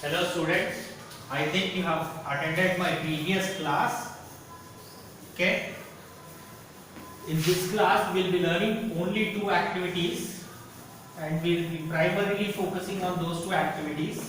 Hello students, I think you have attended my previous class. Okay. In this class we will be learning only two activities and we will be primarily focusing on those two activities.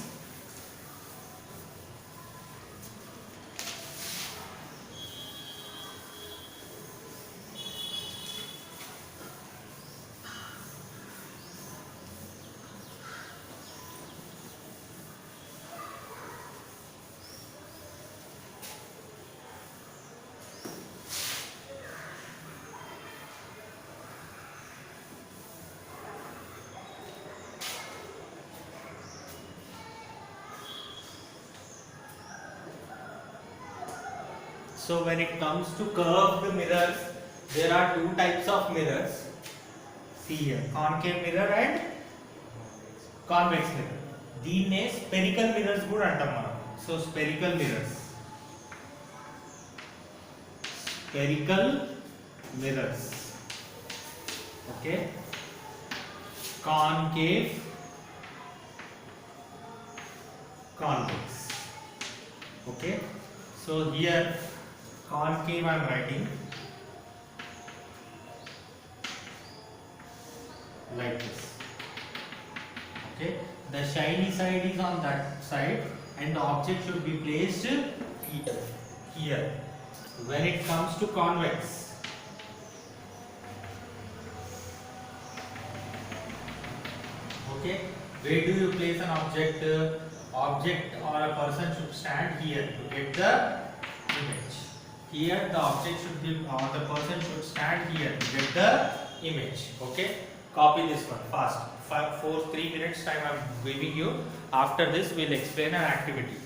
So when it comes to curved mirrors, there are two types of mirrors. See here, concave mirror and convex mirror. దీన్నే spherical mirrors కూడా అంటాం మనం. So spherical mirrors. Spherical mirrors. Okay. Concave, convex. Okay. So here concave I am writing like this. Okay, the shiny side is on that side and the object should be placed here. When it comes to convex, okay, where do you place an object? Object or a person should stand here to get the image. Here the object should be or the person should stand here to get the image. Okay, copy this one fast. 3 minutes time I am giving you. After this we will explain an activity.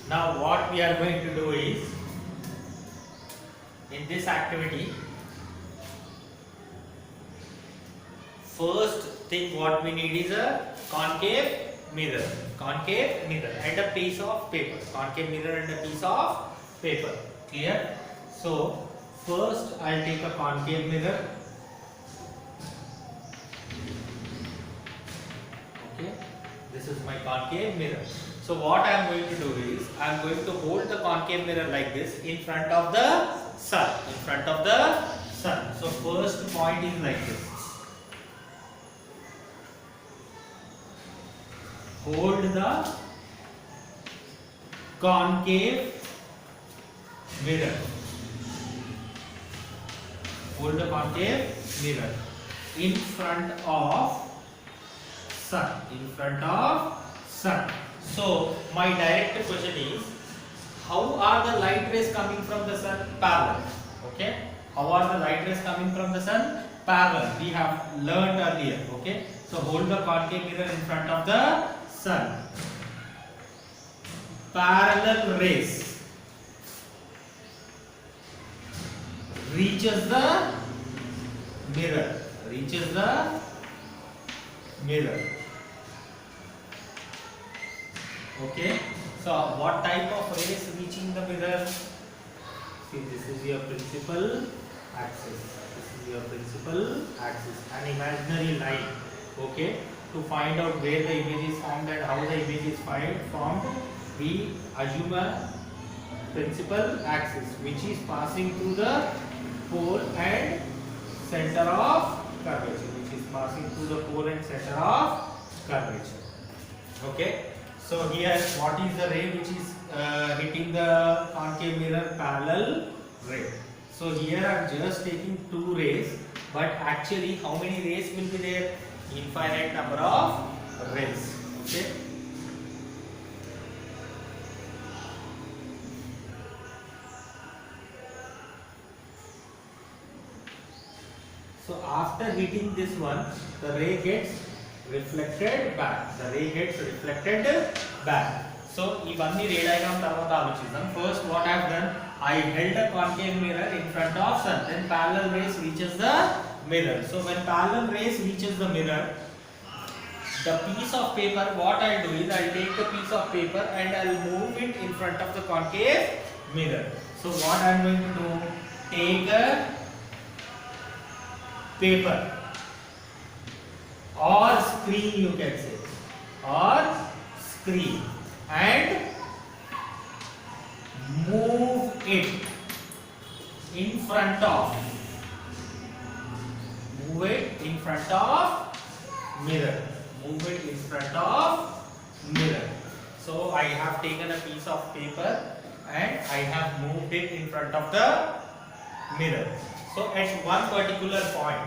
Now what we are going to do is, in this activity, first thing what we need is a concave mirror and a piece of paper. Concave mirror and a piece of paper. Clear? So first I'll take a concave mirror. Okay, this is my concave mirror. So what I am going to do is, I am going to hold the concave mirror like this in front of the sun. So first point is like this. Hold the concave mirror. Hold the concave mirror in front of sun. So my direct question is, how are the light rays coming from the sun? Parallel. Okay, how are the light rays coming from the sun? Parallel. We have learned earlier. Okay, so hold the concave mirror in front of the sun. Parallel rays reaches the mirror, mirror. Okay, so what type of rays reaching the mirror? See, this is your principal axis. This is your principal axis, an imaginary line. Okay, to find out where the image is formed and how the image is formed, we assume a principal axis which is passing through the pole and center of curvature, which is passing through the pole and center of curvature. Okay, so here what is the ray which is hitting the concave mirror? Parallel ray. So here I am just taking two rays, but actually how many rays will be there? Infinite number of rays. Okay. So after hitting this one, the ray gets reflected back. The ray gets reflected back. So ఇవన్నీ ray diagram తర్వాత ఆలోచిద్దాం. First what I have done, I held a concave mirror in front of sun. Then parallel rays reaches the mirror. So when parallel rays reaches the mirror, the piece of paper, what I'll do is I'll take the piece of paper and I'll move it in front of the concave mirror. So what I'm going to do, take a paper or screen, you can say, or screen, and move it in front of mirror. Move it in front of mirror. So I have taken a piece of paper and I have moved it in front of the mirror. So at one particular point,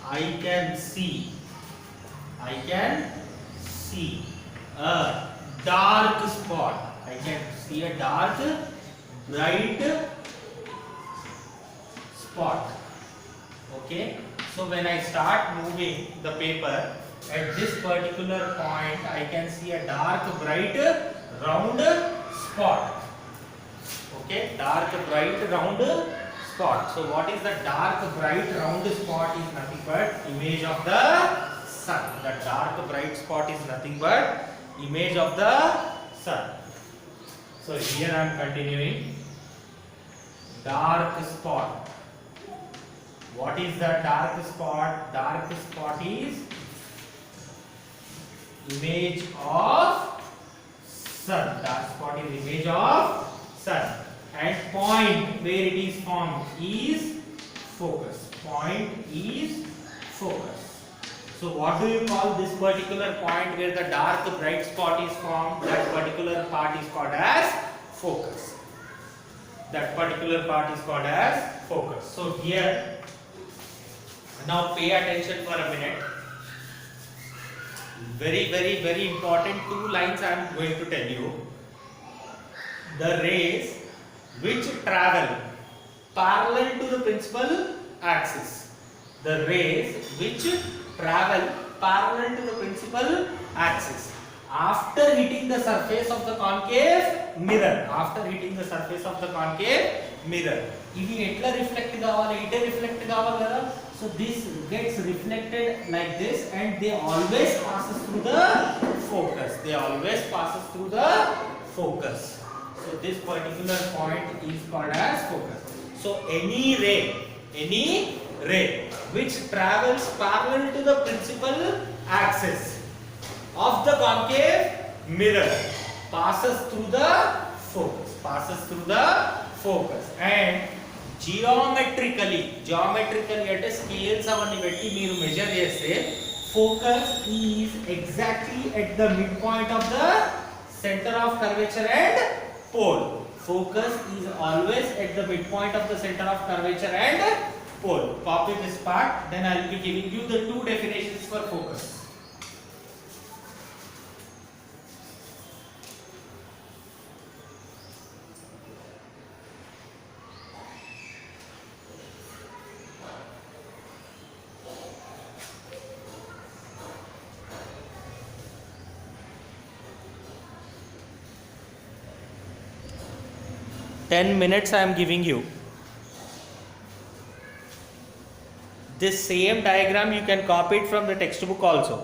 I can see a dark spot. I can see a dark, bright spot. Okay, so when I start moving the paper, at this particular point I can see a dark, bright, round spot. Okay, dark, bright, round spot. So what is the dark, bright, round spot? Is nothing but image of the sun. The dark, bright spot is nothing but image of the sun. So here I am continuing. Dark spot. What is the dark spot? Dark spot is image of sun. Dark spot is image of sun. And point where it is formed is focus. Point is focus. So what do you call this particular point where the dark bright spot is formed? That particular part is called as focus. That particular part is called as focus. So here, now pay attention for a minute. Very important two lines I am going to tell you. The rays which travel parallel to the principal axis. The rays which travel parallel to the principal axis after hitting the surface of the concave mirror. After hitting the surface of the concave mirror, ఇవి ఎట్లా reflect కావాలి? ఇటే reflect కావాలి కదా. So this gets reflected like this and they always passes through the focus. They always passes through the focus. So this particular point is called as focus. So any ray which travels parallel to the principal axis of the concave mirror passes through the focus. And geometrically అంటే scales అవన్నీ పెట్టి మీరు measure చేస్తే focus is exactly at the midpoint of the center of curvature and pole. Focus is always at the midpoint of the center of curvature and pole. Copy this part, then I will be giving you the two definitions for focus. 10 minutes I am giving you. This same diagram you can copy it from the textbook also.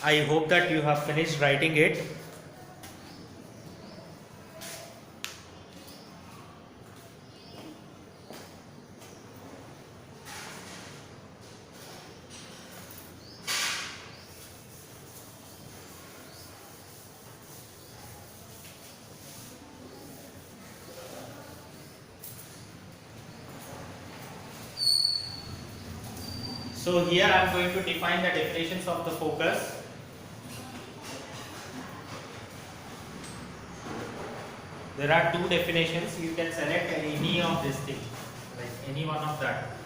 I hope that you have finished writing it. So here I am going to define the definitions of the focus. There are two definitions. You can select any of these things, like any one of that.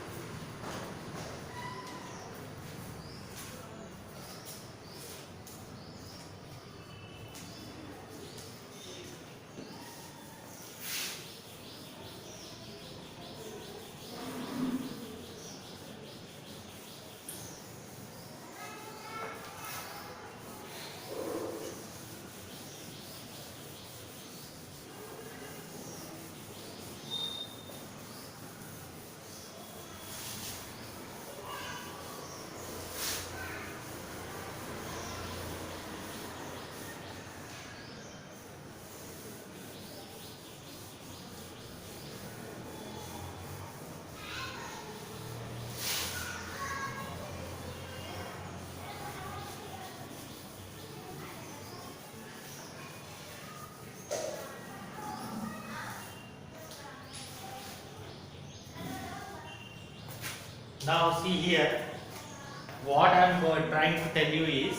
Now see here, what I am trying to tell you is,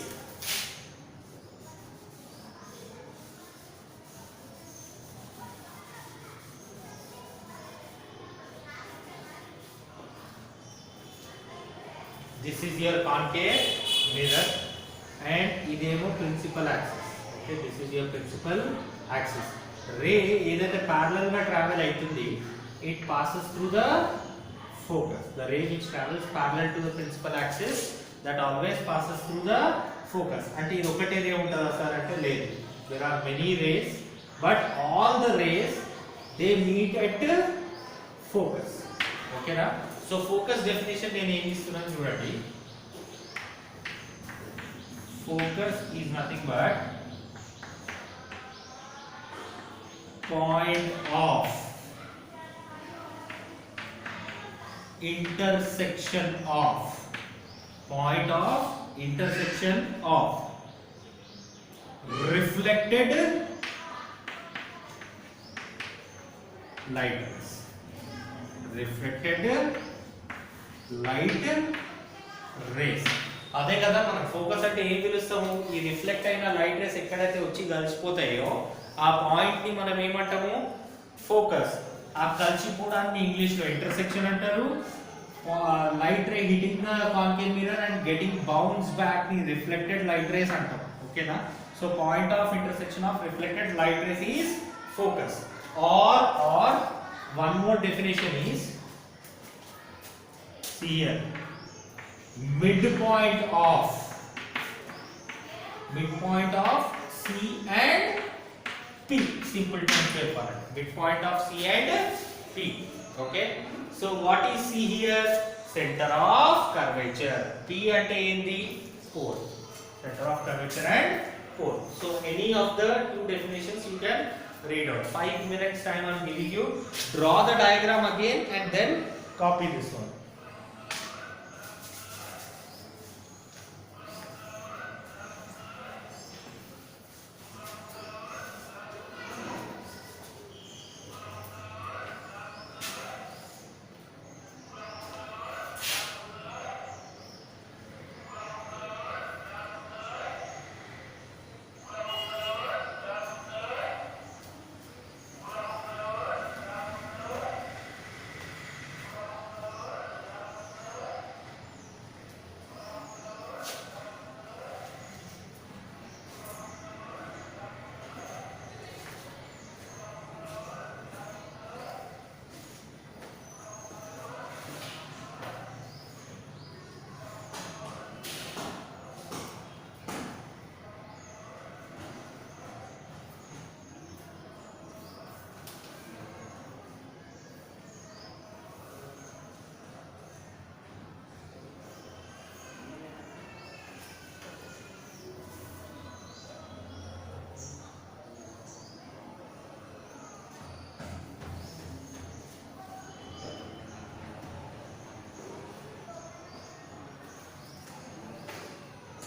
this is your concave mirror and idemo principal axis. Okay, this is your principal axis. Ray either parallel ga travel aitundi, it passes through the focus. The ray which travels parallel to the principal axis, that always passes through the focus. Ante idu okate ray untada sir ante ledu. There are many rays, but all the rays they meet at focus. Okay na? So focus definition నేను ఏం ఇస్తున్నాను చూడండి. Focus is nothing but point of intersection of reflected light rays. Reflected light rays. అదే కదా మనం focus అంటే ఏం పిలుస్తాము, ఈ రిఫ్లెక్ట్ అయిన లైట్ రేస్ ఎక్కడైతే వచ్చి కలిసిపోతాయో ఆ పాయింట్ ని మనం ఏమంటాము, ఫోకస్. ఆ కలిసిపోవడాన్ని ఇంగ్లీష్ లో ఇంటర్సెక్షన్ అంటారు. Light ray hitting the concave mirror and getting bounce back ని రిఫ్లెక్టెడ్ లైట్ రేస్ అంటాం. ఓకేనా? So point of intersection of reflected light rays is focus. Or one more definition is, see here, midpoint of C and P. Simple term paper. Midpoint of C and P. Okay. So what is C here? Center of curvature. P ante endi? Pole. Center of curvature and pole. So any of the two definitions you can read out. 5 minutes time I am giving you. Draw the diagram again and then copy this one.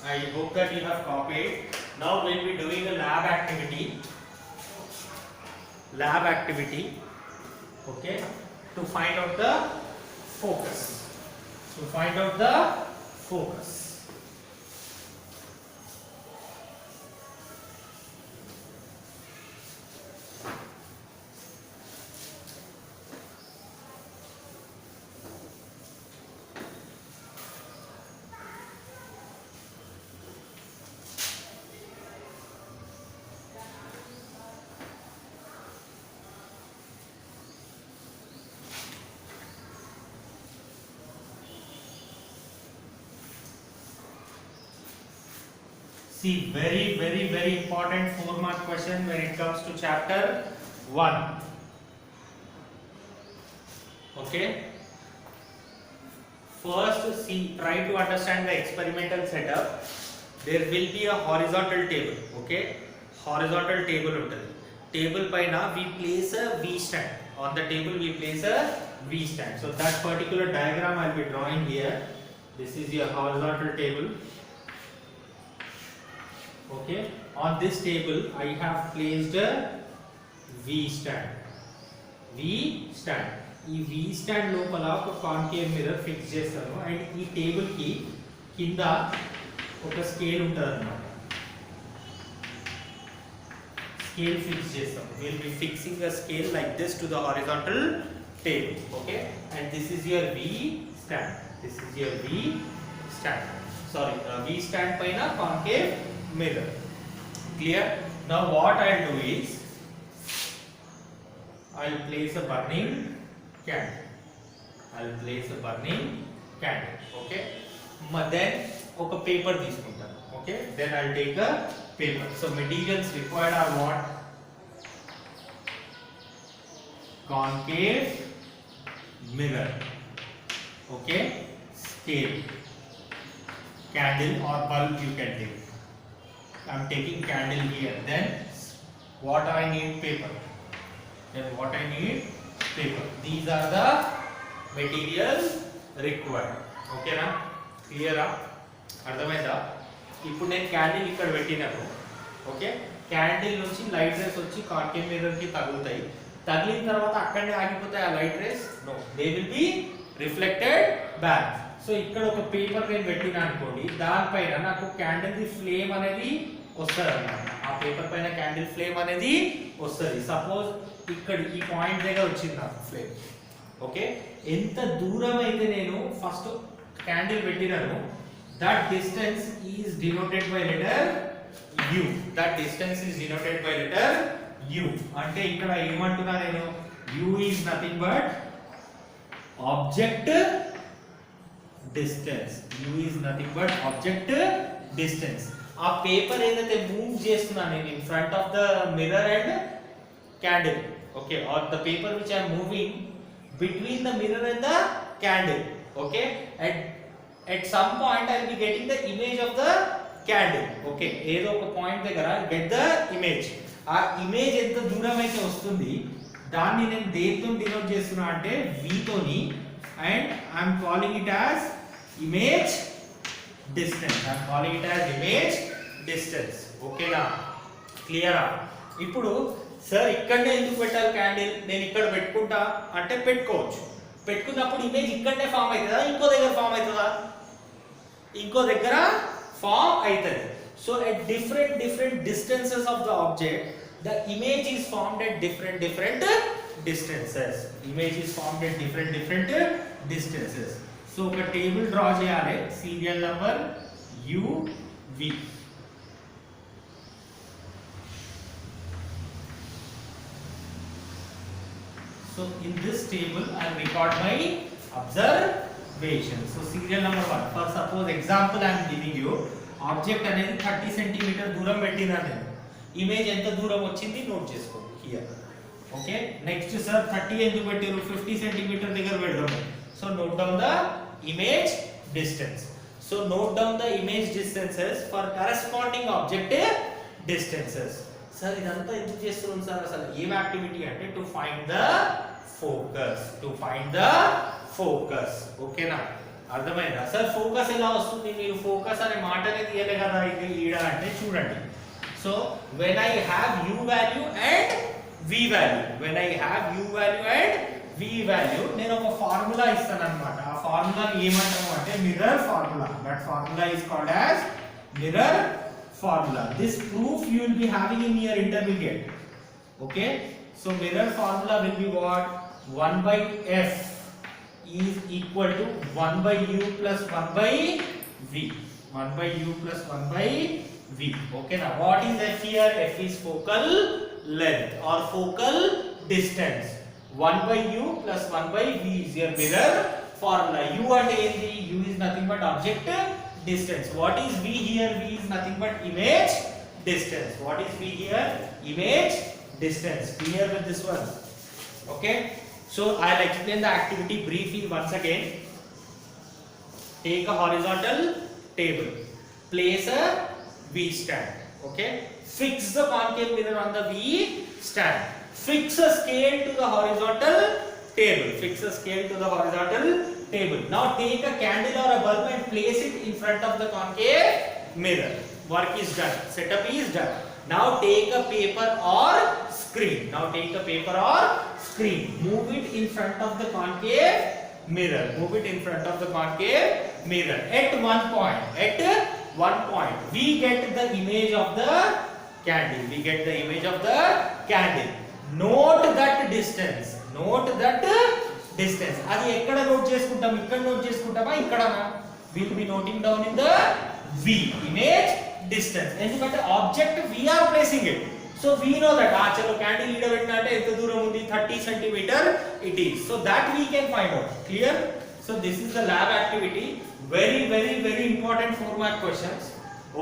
I hope that you have copied. Now we'll be doing a lab activity. Okay, to find out the focus. See, very important 4-mark question when it comes to chapter 1. Okay, first see, try to understand the experimental setup. There will be a horizontal table. Okay, horizontal table untadi. Table paina we place a V stand. On the table we place a V stand. So that particular diagram I will be drawing here. This is your horizontal table. Okay, on this table I have placed a V stand. ఈ V stand లోపల ఒక concave mirror fix చేస్తాను and ఈ table కి కింద ఒక scale ఉంటుంది అన్నమాట. Scale fix చేస్తాం. We'll be fixing a scale like this to the horizontal table. Okay, and this is your V stand. This is your V stand. Sorry, V stand పైన concave mirror. Clear? Now what I'll do is I'll place a burning candle. I'll place a burning candle. Okay. Then ఒక paper తీసుకుంటాను. Okay. Then I'll take a paper. So materials required are what? Concave mirror. Okay. Scale. Candle or bulb you can take. I am taking candle here. Then what I need? Paper. Then what I need? Paper. These are the materials required. Okay na? Clear ah? అర్థమైందా? ఇప్పుడు నేను candle ఇక్కడ పెట్టినాను. Okay, candle నుంచి light rays వచ్చి concave mirror కి తగులుతాయి. తగిలిన తర్వాత అక్కడనే ఆగిపోతాయి ఆ light rays? No, they will be reflected back. So ఇక్కడ ఒక పేపర్ నేను పెట్టినా అనుకోండి, దానిపైన నాకు క్యాండిల్ ది ఫ్లేమ్ అనేది వస్తుంది అన్నమాట. ఆ పేపర్ పైన క్యాండిల్ ఫ్లేమ్ అనేది వస్తుంది. సపోజ్ ఇక్కడ ఈ పాయింట్ దగ్గర వచ్చింది నాకు ఫ్లేమ్. ఓకే, ఎంత దూరం అయితే నేను ఫస్ట్ క్యాండిల్ పెట్టినాను, that distance is denoted by letter u. That distance is denoted by letter u. అంటే ఇక్కడ ఏమంటున్నా నేను, u is nothing but object distance. u is nothing but object distance. ఆ పేపర్ ఏదైతే మూవ్ చేస్తున్నా నేను in front of the mirror and candle, okay, or the paper which I am moving between the mirror and the candle, okay, at some point I will be getting the image of the candle. Okay, ఏదో ఒక point దగ్గర get the image. ఆ image ఎంత దూరం అయితే వస్తుంది దాన్ని నేను దేంతో డినోట్ చేస్తున్నా అంటే v తోని, and I am calling it as image distance. I am calling it as image distance. Okay నా? క్లియర్ ఆ? ఇప్పుడు సార్ ఇక్కడనే ఎందుకు పెట్టాలి క్యాండిల్, నేను ఇక్కడ పెట్టుకుంటా అంటే పెట్టుకోవచ్చు. పెట్టుకున్నప్పుడు ఇమేజ్ ఇక్కడనే ఫామ్ అవుతుందా, ఇంకో దగ్గర ఫామ్ అవుతుందా? ఇంకో దగ్గర ఫామ్ అవుతుంది. So at different distances of the object, the image is formed at different distances. Image is formed at different distances. So ఒక టేబుల్ డ్రా చేయాలి, serial number UV. So in this table I will record my observation. So serial number 1. For suppose example I am giving you, object అనేది 30 cm దూరం పెట్టినా నేను, image ఎంత దూరం వచ్చింది note చేసుకోండి హియర్. ఓకే, నెక్స్ట్ సార్ 30 ఎందుకు పెట్టారు, 50 cm దగ్గర పెడదాం. So note down the image distance. So note down the image distances for corresponding object distances. Sir ఇదంతా ఎందుకు చేస్తున్నాం సార్, అసలు ఏం యాక్టివిటీ అంటే to find the focus. To find the focus. ఓకేనా? అర్థమైందా? సార్ ఫోకస్ ఎలా వస్తుంది, మీరు ఫోకస్ అనే మాటనే తీయలే కదా ఇది ఈడ అంటే చూడండి. So when I have u value and v value, when I have u value and v value, నేను ఒక ఫార్ములా ఇస్తాను అన్నమాట. ఆ ఫార్ములాని ఏమంటాము అంటే mirror formula. That formula is called as mirror formula. This proof you will be having in your intermediate. Okay, so mirror formula will be what? 1 by f is equal to 1 by u plus 1 by v. 1 by u plus 1 by v. Okay, now what is f here? F is focal length or focal distance. 1 by u plus 1 by v is your mirror formula. U and a, u is nothing but object distance. What is v here? V is nothing but image distance. What is v here? Image distance. Clear with this one? Okay, so I'll explain the activity briefly once again. Take a horizontal table, place a V stand. Okay, fix the concave mirror on the V stand. Fix a scale to the horizontal table. Fix a scale to the horizontal table. Now take a candle or a bulb and place it in front of the concave mirror. Work is done. Setup is done. Now take a paper or screen. Now take a paper or screen. Move it in front of the concave mirror. Move it in front of the concave mirror. At one point, we get the image of the candle. We get the image of the candle. Note that distance. Note that distance. అది ఎక్కడ note చేసుకుంటాం? ఇక్కడ note చేసుకుంటామా? ఇక్కడనా? We'll be noting down in the V, image distance. ఎందుకంటే object we are placing it. So we know that చలో candle ఈడ పెట్టినా అంటే ఎంత దూరం ఉంది? 30 centimetre it is. So that we can find out. Clear? So this is the lab activity. Very important 4 mark questions.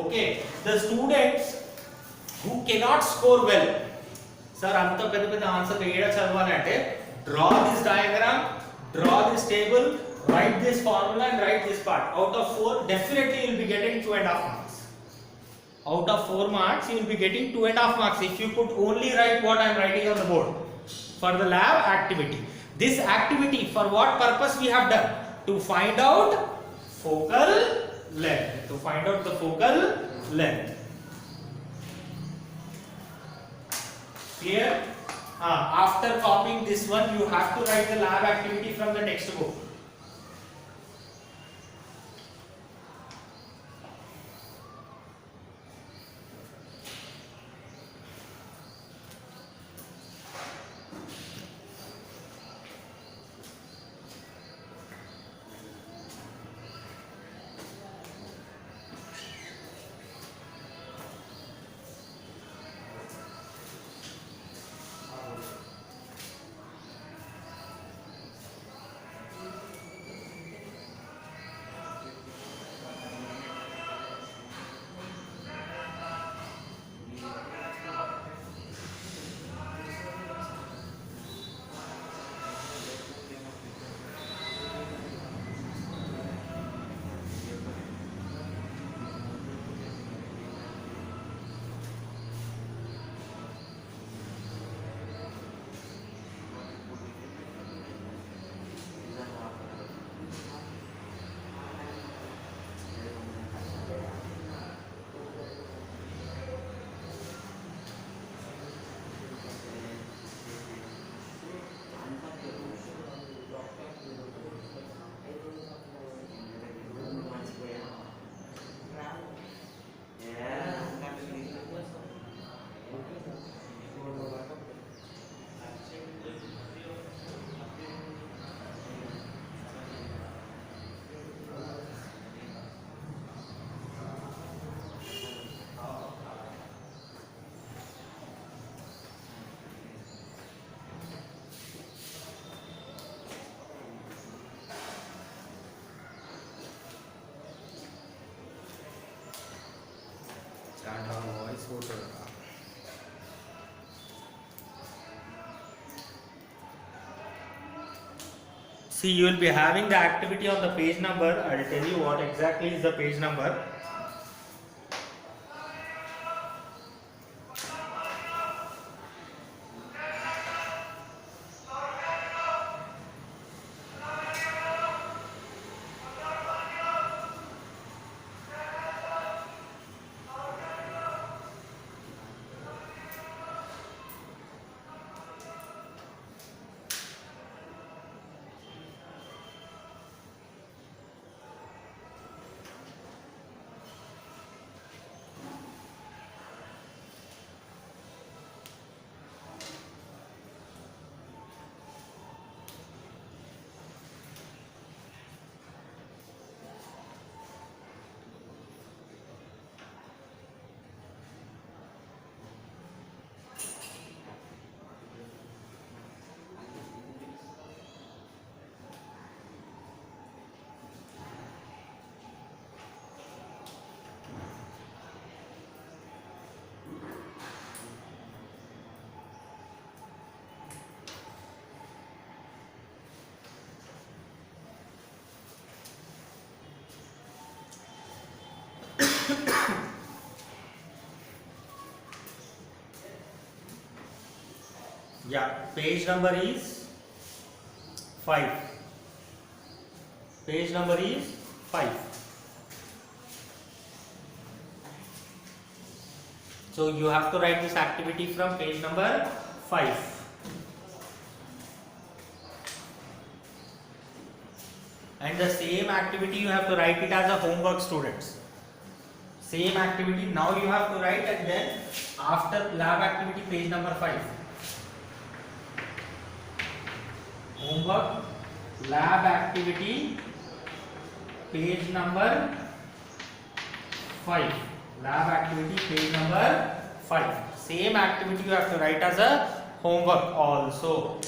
Okay. The students who cannot score well, sir అంత పెద్ద పెద్ద ఆన్సర్ ఏడ చదవాలంటే draw this diagram, draw this table, write this formula and write this part. Out of 4 definitely you will be getting 2.5 marks. Out of 4 marks you will be getting 2.5 marks if you could only write what I am writing on the board for the lab activity. This activity, for what purpose we have done? To find out focal length. To find out the focal length. Clear? After copying this one, you have to write the lab activity from the textbook. See, you will be having the activity on the page number. I will tell you what exactly is the page number. Yeah, page number is 5. Page number is 5. So you have to write this activity from page number 5. and the same activity you have to write it as a homework, students. Same activity now you have to write, and then after lab activity page number 5. Homework lab activity page number 5. Lab activity page number 5. Same activity you have to write as a homework also.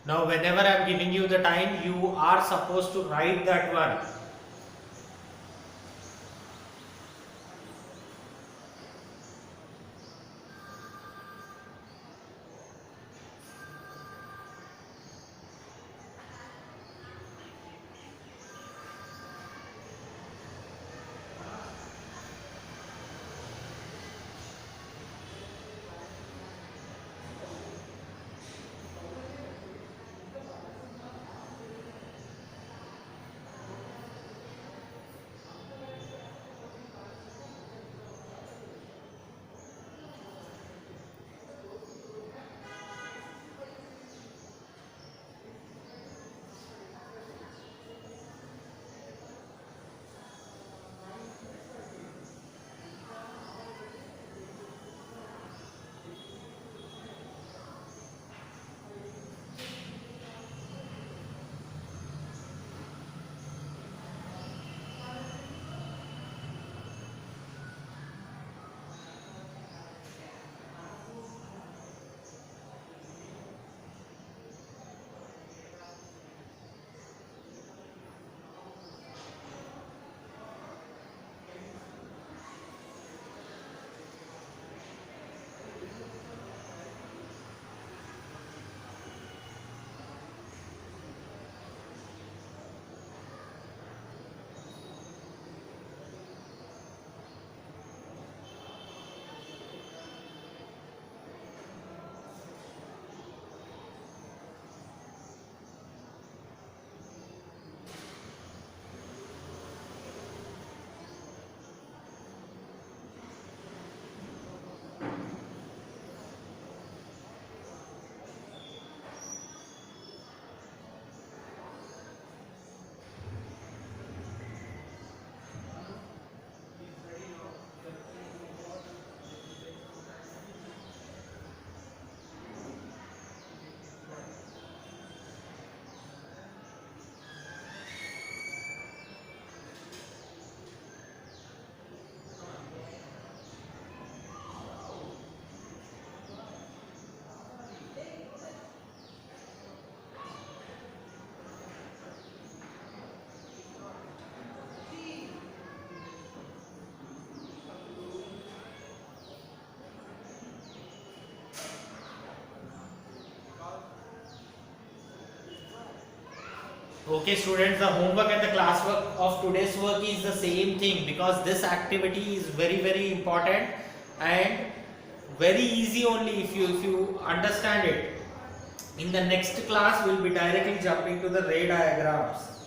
Now whenever I am giving you the time, you are supposed to write that one. Okay students, the homework and the classwork of today's work is the same thing, because this activity is very important and very easy only if you understand it. In the next class we'll be directly jumping to the ray diagrams.